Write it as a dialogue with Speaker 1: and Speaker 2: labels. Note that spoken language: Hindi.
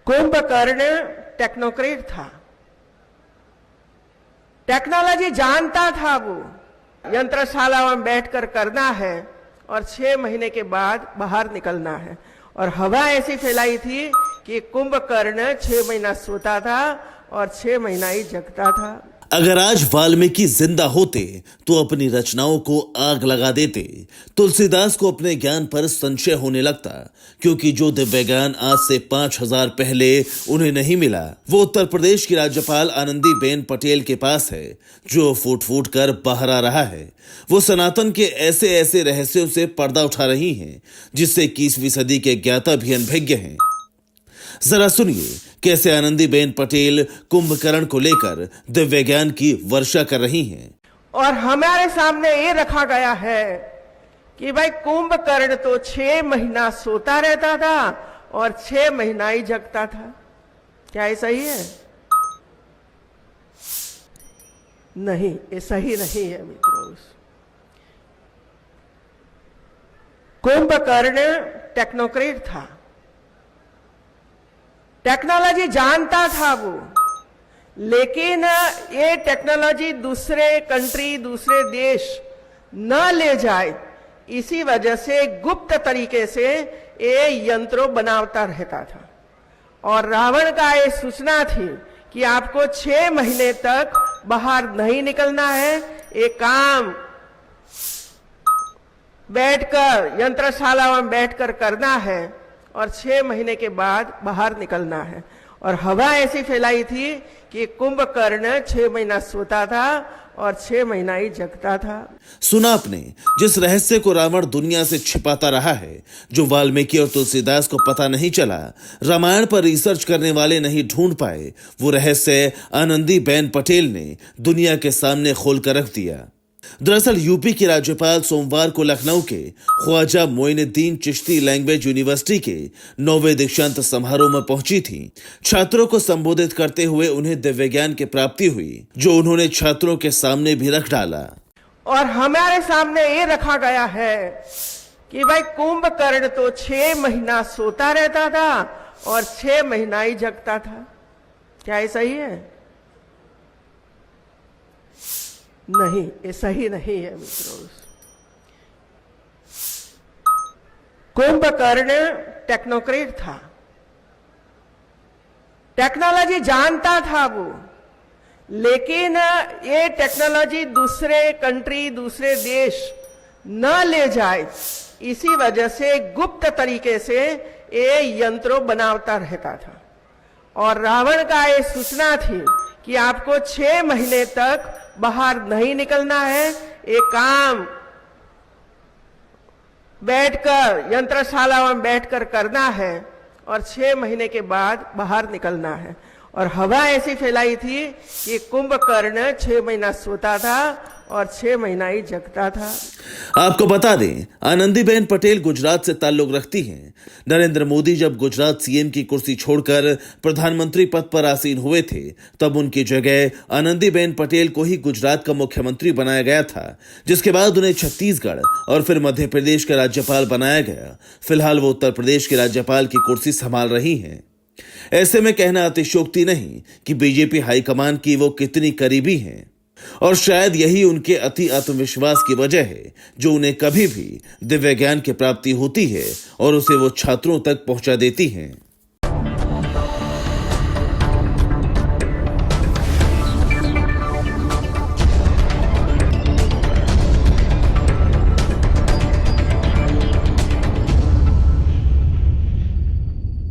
Speaker 1: कुंभकर्ण टेक्नोक्रेट था, टेक्नोलॉजी जानता था, वो यंत्रशाला में बैठकर करना है और 6 महीने के बाद बाहर निकलना है। और हवा ऐसी फैलाई थी कि कुंभकर्ण 6 महीना सोता था और 6 महीना ही जगता था।
Speaker 2: अगर आज वाल्मीकि जिंदा होते तो अपनी रचनाओं को आग लगा देते। तुलसीदास को अपने ज्ञान पर संशय होने लगता, क्योंकि जो दिव्य ज्ञान आज से 5000 पहले उन्हें नहीं मिला, वो उत्तर प्रदेश की राज्यपाल आनंदीबेन पटेल के पास है, जो फूट फूट कर बाहर आ रहा है। वो सनातन के ऐसे ऐसे रहस्यों से पर्दा उठा रही हैं, जिससे 21वीं सदी के ज्ञाता भी अनभिज्ञ हैं। जरा सुनिए कैसे आनंदीबेन पटेल कुंभकर्ण को लेकर दिव्य ज्ञान की वर्षा कर रही हैं।
Speaker 1: और हमारे सामने ये रखा गया है कि भाई कुंभकर्ण तो 6 महीना सोता रहता था और 6 महीना ही जगता था। क्या ये सही है? नहीं, ये सही नहीं है मित्रों। कुंभकर्ण टेक्नोक्रेट था, टेक्नोलॉजी जानता था वो, लेकिन ये टेक्नोलॉजी दूसरे कंट्री, दूसरे देश न ले जाए, इसी वजह से गुप्त तरीके से ये यंत्रों बनाता रहता था। और रावण का ये सूचना थी कि आपको 6 महीने तक बाहर नहीं निकलना है, ये काम बैठकर यंत्रशाला में बैठकर करना है और 6 महीने के बाद बाहर निकलना है। और हवा ऐसी फैलाई थी कि कुंभकर्ण 6 महीना सोता था और 6 महीना ही जगता था।
Speaker 2: सुना आपने जिस रहस्य को रावण दुनिया से छिपाता रहा है, जो वाल्मीकि और तुलसीदास को पता नहीं चला, रामायण पर रिसर्च करने वाले नहीं ढूंढ पाए, वो रहस्य आनंदीबेन पटेल ने दुनिया के सामने खोलकर रख दिया। दरअसल यूपी की राज्यपाल सोमवार को लखनऊ के ख्वाजा मोइनुद्दीन चिश्ती लैंग्वेज यूनिवर्सिटी के 9वें दीक्षांत समारोह में पहुंची थी। छात्रों को संबोधित करते हुए उन्हें दिव्य ज्ञान की प्राप्ति हुई, जो उन्होंने छात्रों के सामने भी रख डाला।
Speaker 1: और हमारे सामने ये रखा गया है कि भाई कुंभकर्ण तो 6 महीना सोता रहता था और 6 महीना ही जगता था। क्या ये सही है? नहीं, ये सही नहीं है मित्रों। कुंभकर्ण टेक्नोक्रेट था, टेक्नोलॉजी जानता था वो, लेकिन ये टेक्नोलॉजी दूसरे कंट्री, दूसरे देश न ले जाए, इसी वजह से गुप्त तरीके से ये यंत्रों बनाता रहता था। और रावण का ये सूचना थी कि आपको 6 महीने तक बाहर नहीं निकलना है, ये काम बैठकर यंत्रशाला में बैठकर करना है और 6 महीने के बाद बाहर निकलना है। और हवा ऐसी फैलाई थी कि कुंभकर्ण 6 महीना सोता था और 6 महीना ही जगता था।
Speaker 2: आपको बता दें, आनंदीबेन पटेल गुजरात से ताल्लुक रखती हैं। नरेंद्र मोदी जब गुजरात सीएम की कुर्सी छोड़कर प्रधानमंत्री पद पर आसीन हुए थे, तब उनकी जगह आनंदीबेन पटेल को ही गुजरात का मुख्यमंत्री बनाया गया था, जिसके बाद उन्हें छत्तीसगढ़ और फिर मध्य प्रदेश का राज्यपाल बनाया गया। फिलहाल वो उत्तर प्रदेश के राज्यपाल की कुर्सी संभाल रही हैं। ऐसे में कहना अतिशयोक्ति नहीं कि बीजेपी हाईकमान की वो कितनी करीबी हैं, और शायद यही उनके अति आत्मविश्वास की वजह है, जो उन्हें कभी भी दिव्य ज्ञान की प्राप्ति होती है और उसे वो छात्रों तक पहुंचा देती हैं।